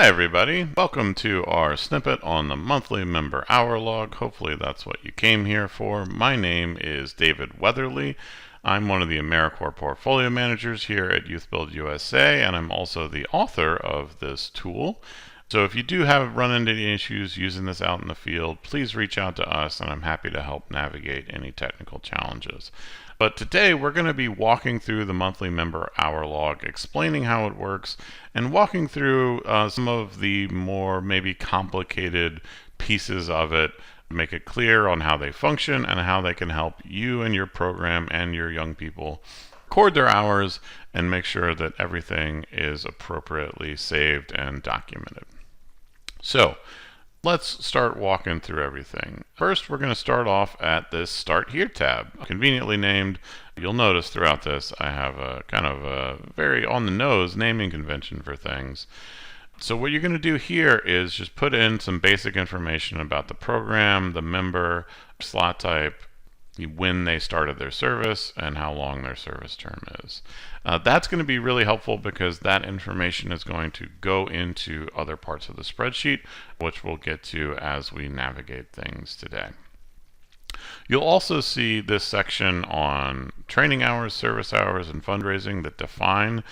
Hi everybody, welcome to our snippet on the monthly member hour log. Hopefully that's what you came here for. My name is David Weatherly. I'm one of the AmeriCorps portfolio managers here at YouthBuild USA, and I'm also the author of this tool. So if you do run into any issues using this out in the field, please reach out to us and I'm happy to help navigate any technical challenges. But today we're going to be walking through the monthly member hour log, explaining how it works, and walking through some of the more maybe complicated pieces of it, make it clear on how they function and how they can help you and your program and your young people record their hours and make sure that everything is appropriately saved and documented. So let's start walking through everything. First, we're going to start off at this Start Here tab, conveniently named. You'll notice throughout this I have a kind of a very on-the-nose naming convention for things. So what you're going to do here is just put in some basic information about the program, the member, slot type, when they started their service, and how long their service term is. That's going to be really helpful because that information is going to go into other parts of the spreadsheet, which we'll get to as we navigate things today. You'll also see this section on training hours, service hours, and fundraising that define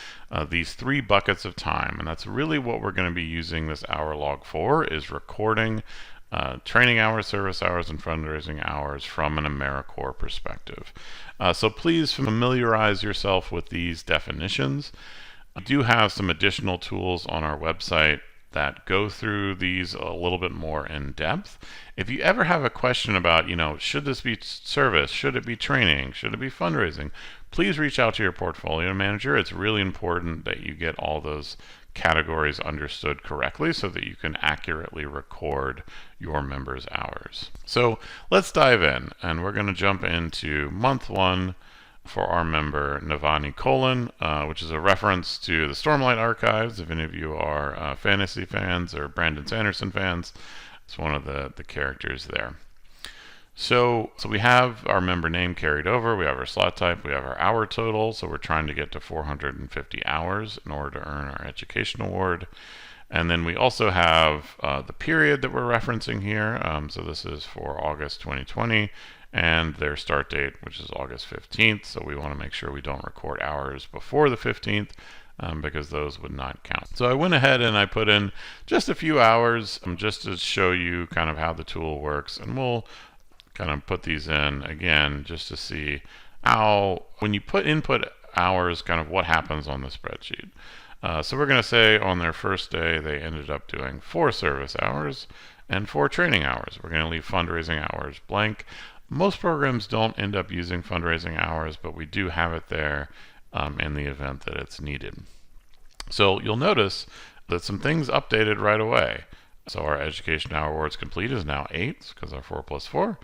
these three buckets of time. And that's really what we're going to be using this hour log for, is recording training hours, service hours, and fundraising hours from an AmeriCorps perspective. So please familiarize yourself with these definitions. We do have some additional tools on our website that go through these a little bit more in depth. If you ever have a question about, should this be service, should it be training, should it be fundraising, please reach out to your portfolio manager. It's really important that you get all those categories understood correctly so that you can accurately record your members' hours. So let's dive in, and we're going to jump into month one for our member Navani Colon, which is a reference to the Stormlight Archives. If any of you are fantasy fans or Brandon Sanderson fans, it's one of the characters there. So we have our member name carried over, we have our slot type, we have our hour total, so we're trying to get to 450 hours in order to earn our education award. And then we also have the period that we're referencing here, so this is for August 2020, and their start date, which is August 15th, so we want to make sure we don't record hours before the 15th, because those would not count. So I went ahead and I put in just a few hours just to show you kind of how the tool works, and we'll kind of put these in again just to see how, when you put input hours, kind of what happens on the spreadsheet. So we're going to say on their first day they ended up doing 4 service hours and 4 training hours. We're going to leave fundraising hours blank. Most programs don't end up using fundraising hours, but we do have it there in the event that it's needed. So you'll notice that some things updated right away. So our education hour awards complete is now 8 because our 4 plus 4.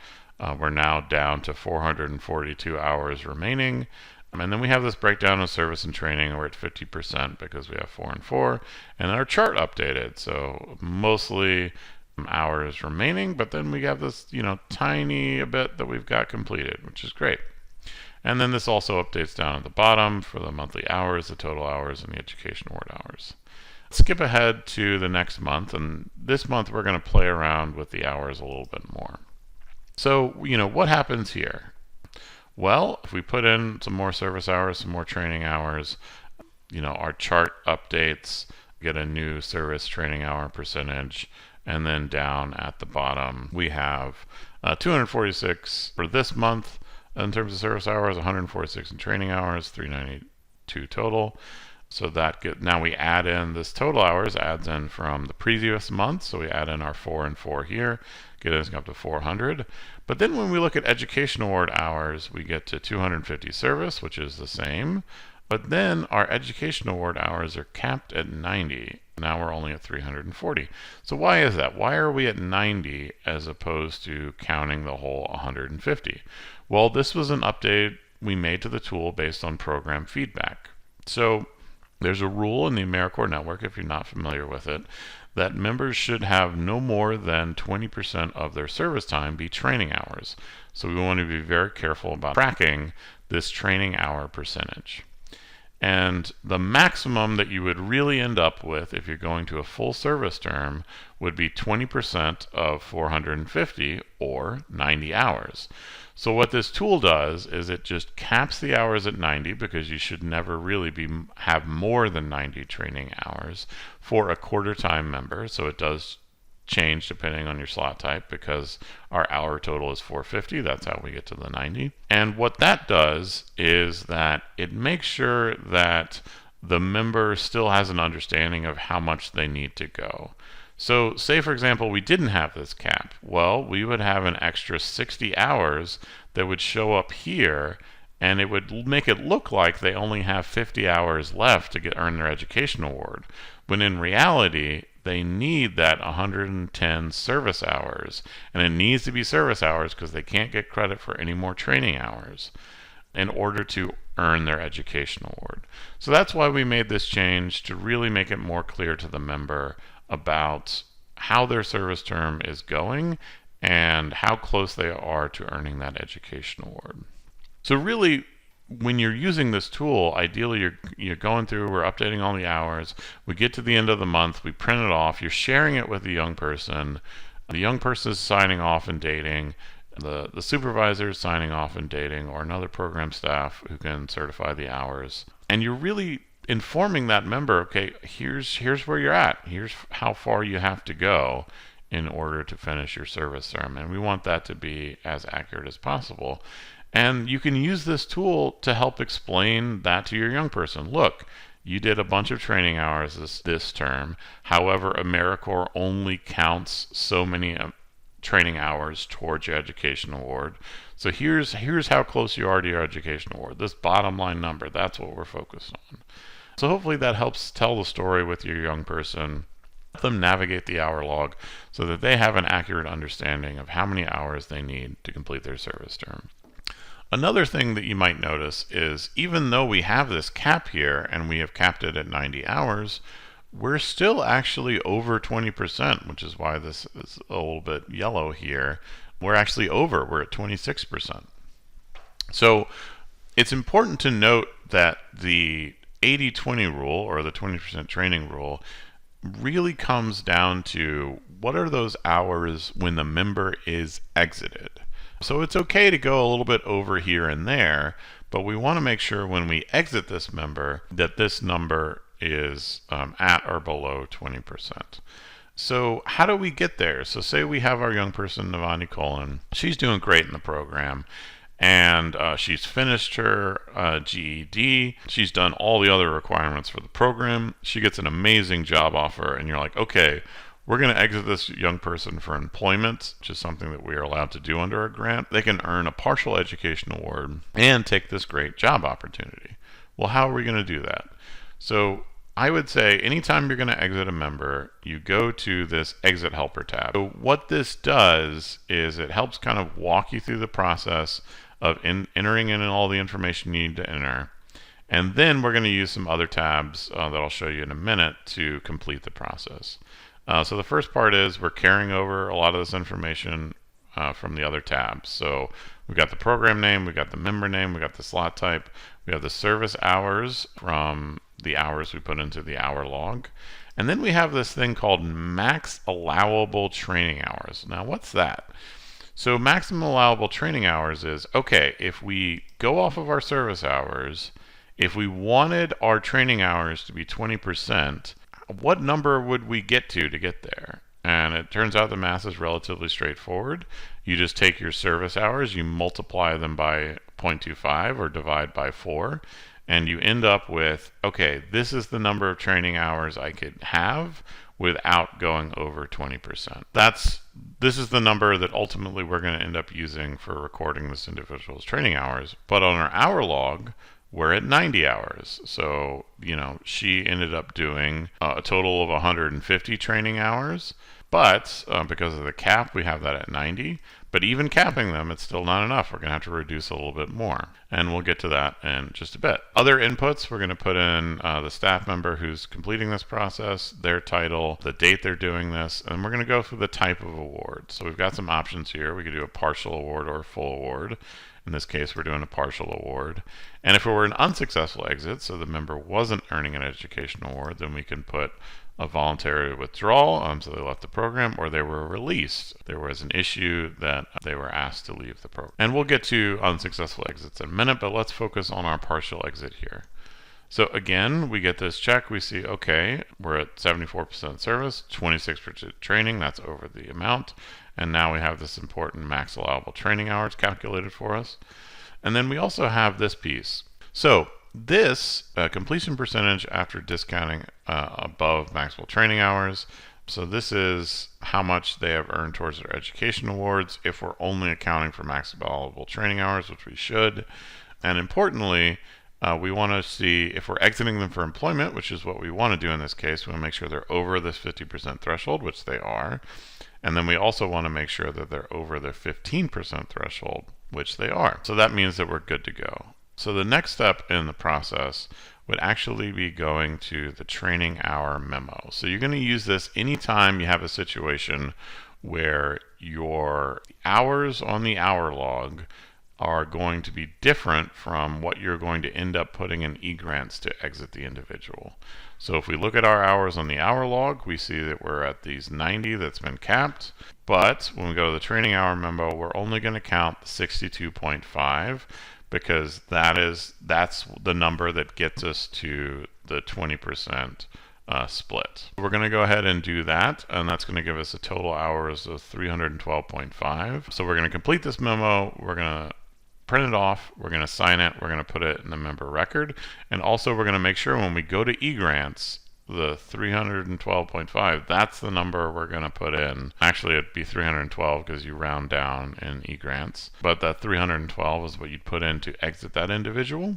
We're now down to 442 hours remaining. And then we have this breakdown of service and training. We're at 50% because we have 4 and 4. And our chart updated. So mostly hours remaining, but then we have this, tiny bit that we've got completed, which is great. And then this also updates down at the bottom for the monthly hours, the total hours, and the education award hours. Skip ahead to the next month, and this month we're going to play around with the hours a little bit more. So, what happens here? Well, if we put in some more service hours, some more training hours, our chart updates, get a new service training hour percentage, and then down at the bottom we have 246 for this month in terms of service hours, 146 in training hours, 392 total. So now we add in this total hours, adds in from the previous month. So we add in our 4 and 4 here, get us up to 400. But then when we look at education award hours, we get to 250 service, which is the same. But then our education award hours are capped at 90. Now we're only at 340. So why is that? Why are we at 90 as opposed to counting the whole 150? Well, this was an update we made to the tool based on program feedback. So there's a rule in the AmeriCorps network, if you're not familiar with it, that members should have no more than 20% of their service time be training hours. So we want to be very careful about tracking this training hour percentage. And the maximum that you would really end up with if you're going to a full service term would be 20% of 450 or 90 hours. So what this tool does is it just caps the hours at 90, because you should never really have more than 90 training hours for a quarter time member. So it does change depending on your slot type, because our hour total is 450. That's how we get to the 90. And what that does is that it makes sure that the member still has an understanding of how much they need to go. So say, for example, we didn't have this cap. Well, we would have an extra 60 hours that would show up here, and it would make it look like they only have 50 hours left to earn their education award, when in reality they need that 110 service hours, and it needs to be service hours because they can't get credit for any more training hours in order to earn their education award. So that's why we made this change, to really make it more clear to the member about how their service term is going and how close they are to earning that education award. So really, when you're using this tool, ideally you're going through, we're updating all the hours, we get to the end of the month, we print it off, you're sharing it with the young person is signing off and dating, the supervisor is signing off and dating, or another program staff who can certify the hours, and you're really informing that member, okay, here's where you're at, here's how far you have to go in order to finish your service term, and we want that to be as accurate as possible. And you can use this tool to help explain that to your young person. Look, you did a bunch of training hours this term. However, AmeriCorps only counts so many training hours towards your education award. So here's how close you are to your education award. This bottom line number, that's what we're focused on. So hopefully that helps tell the story with your young person. Let them navigate the hour log so that they have an accurate understanding of how many hours they need to complete their service term. Another thing that you might notice is, even though we have this cap here and we have capped it at 90 hours, we're still actually over 20%, which is why this is a little bit yellow here. We're actually over, we're at 26%. So it's important to note that the 80-20 rule, or the 20% training rule, really comes down to what are those hours when the member is exited. So it's okay to go a little bit over here and there, but we want to make sure when we exit this member that this number is at or below 20%. So how do we get there? So say we have our young person, Navani Colon. She's doing great in the program, and she's finished her GED. She's done all the other requirements for the program. She gets an amazing job offer, and you're like, okay, we're going to exit this young person for employment, which is something that we are allowed to do under a grant. They can earn a partial education award and take this great job opportunity. Well, how are we going to do that? So I would say anytime you're going to exit a member, you go to this Exit Helper tab. So what this does is it helps kind of walk you through the process of entering in all the information you need to enter. And then we're going to use some other tabs that I'll show you in a minute to complete the process. So the first part is we're carrying over a lot of this information from the other tabs. So we've got the program name, we've got the member name, we've got the slot type, we have the service hours from the hours we put into the hour log. And then we have this thing called max allowable training hours. Now what's that? So maximum allowable training hours is, okay, if we go off of our service hours, if we wanted our training hours to be 20%, what number would we get to get there? And it turns out the math is relatively straightforward. You just take your service hours, you multiply them by 0.25 or divide by 4, and you end up with, okay, this is the number of training hours I could have without going over 20%. This is the number that ultimately we're going to end up using for recording this individual's training hours. But on our hour log, we're at 90 hours. So, she ended up doing a total of 150 training hours. But because of the cap, we have that at 90. But even capping them, it's still not enough. We're going to have to reduce a little bit more. And we'll get to that in just a bit. Other inputs, we're going to put in the staff member who's completing this process, their title, the date they're doing this, and we're going to go through the type of award. So we've got some options here. We could do a partial award or a full award. In this case, we're doing a partial award. And if it were an unsuccessful exit, so the member wasn't earning an education award, then we can put a voluntary withdrawal, so they left the program, or they were released. There was an issue that they were asked to leave the program. And we'll get to unsuccessful exits in a minute, but let's focus on our partial exit here. So again, we get this check. We see, okay, we're at 74% service, 26% training. That's over the amount. And now we have this important max allowable training hours calculated for us. And then we also have this piece. So this completion percentage after discounting above maximal training hours. So this is how much they have earned towards their education awards if we're only accounting for max allowable training hours, which we should. And importantly, we want to see if we're exiting them for employment, which is what we want to do in this case. We want to make sure they're over this 50% threshold, which they are. And then we also want to make sure that they're over the 15% threshold, which they are. So that means that we're good to go. So the next step in the process would actually be going to the training hour memo. So you're going to use this anytime you have a situation where your hours on the hour log are going to be different from what you're going to end up putting in eGrants to exit the individual. So if we look at our hours on the hour log, we see that we're at these 90 that's been capped. But when we go to the training hour memo, we're only going to count 62.5 because that's the number that gets us to the 20% split. We're going to go ahead and do that, and that's going to give us a total hours of 312.5. So we're going to complete this memo. We're going to print it off, we're going to sign it, we're going to put it in the member record, and also we're going to make sure when we go to eGrants, the 312.5, that's the number we're going to put in. Actually, it'd be 312 because you round down in eGrants, but that 312 is what you'd put in to exit that individual,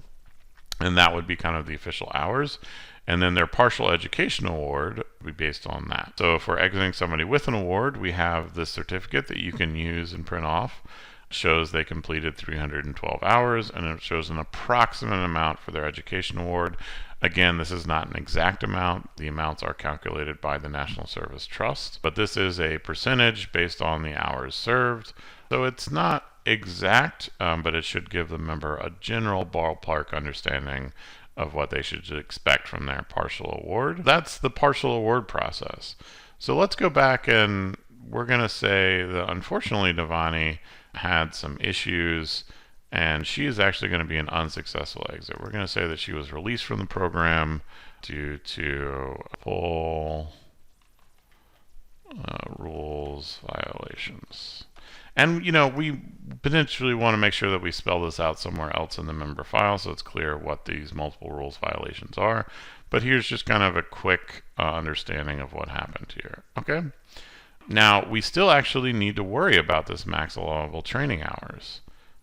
and that would be kind of the official hours. And then their partial education award would be based on that. So if we're exiting somebody with an award, we have this certificate that you can use and print off. Shows they completed 312 hours, and it shows an approximate amount for their education award. Again, this is not an exact amount. The amounts are calculated by the National Service Trust, but this is a percentage based on the hours served. So it's not exact, but it should give the member a general ballpark understanding of what they should expect from their partial award. That's the partial award process. So let's go back, and we're going to say that unfortunately Navani had some issues, and she is actually going to be an unsuccessful exit. We're going to say that she was released from the program due to full rules violations. And, we potentially want to make sure that we spell this out somewhere else in the member file so it's clear what these multiple rules violations are. But here's just kind of a quick understanding of what happened here. Okay? Now, we still actually need to worry about this max allowable training hours.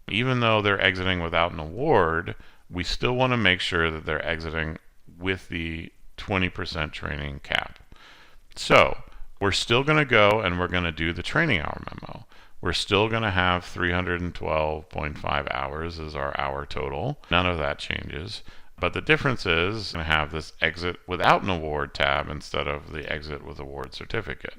Even though they're exiting without an award, we still want to make sure that they're exiting with the 20% training cap. So, we're still going to go and we're going to do the training hour memo. We're still going to have 312.5 hours as our hour total. None of that changes. But the difference is going to have this exit without an award tab instead of the exit with award certificate.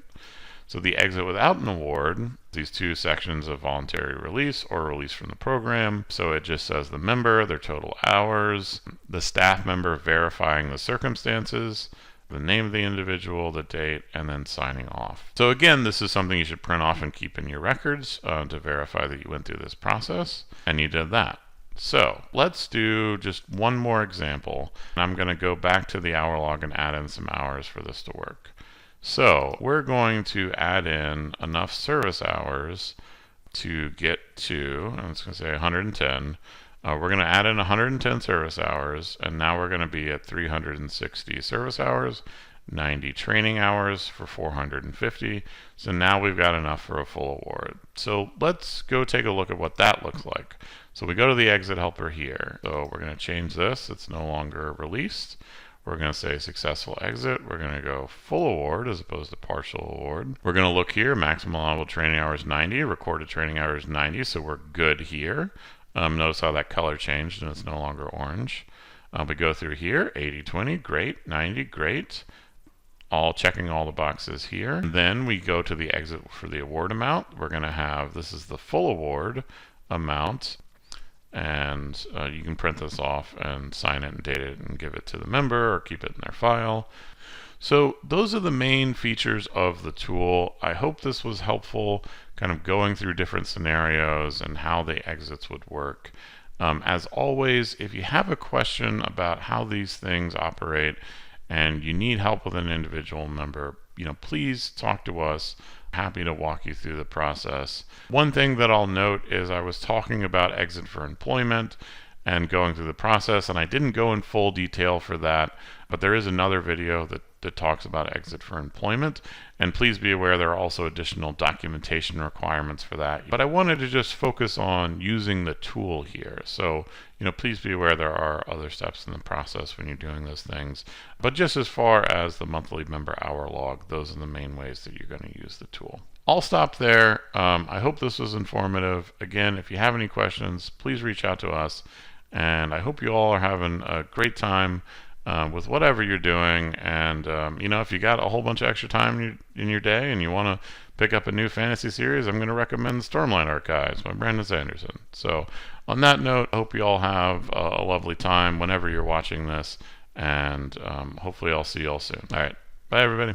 So the exit without an award, these two sections of voluntary release or release from the program. So it just says the member, their total hours, the staff member verifying the circumstances, the name of the individual, the date, and then signing off. So again, this is something you should print off and keep in your records to verify that you went through this process, and you did that. So let's do just one more example. I'm going to go back to the hour log and add in some hours for this to work. So we're going to add in enough service hours to get to, I'm just going to say 110. We're going to add in 110 service hours, and now we're going to be at 360 service hours, 90 training hours for 450. So now we've got enough for a full award. So let's go take a look at what that looks like. So we go to the exit helper here. So we're going to change this. It's no longer released. We're going to say successful exit. We're going to go full award as opposed to partial award. We're going to look here, maximum allowable training hours 90, recorded training hours 90, so we're good here. Notice how that color changed and it's no longer orange. We go through here, 80-20, great, 90, great. All checking all the boxes here. And then we go to the exit for the award amount. We're going to have, this is the full award amount. and you can print this off and sign it and date it and give it to the member or keep it in their file. So those are the main features of the tool. I hope this was helpful, kind of going through different scenarios and how the exits would work. As always, if you have a question about how these things operate and you need help with an individual member, please talk to us. Happy to walk you through the process. One thing that I'll note is I was talking about exit for employment and going through the process, and I didn't go in full detail for that, but there is another video that talks about exit for employment, and please be aware there are also additional documentation requirements for that. But I wanted to just focus on using the tool here. So, please be aware there are other steps in the process when you're doing those things. But just as far as the monthly member hour log, those are the main ways that you're going to use the tool. I'll stop there. I hope this was informative. Again, if you have any questions, please reach out to us. And I hope you all are having a great time with whatever you're doing. And if you got a whole bunch of extra time in your day and you want to pick up a new fantasy series, I'm going to recommend Stormlight Archives by Brandon Sanderson. So on that note, I hope you all have a lovely time whenever you're watching this, and hopefully I'll see you all soon. All right, bye everybody.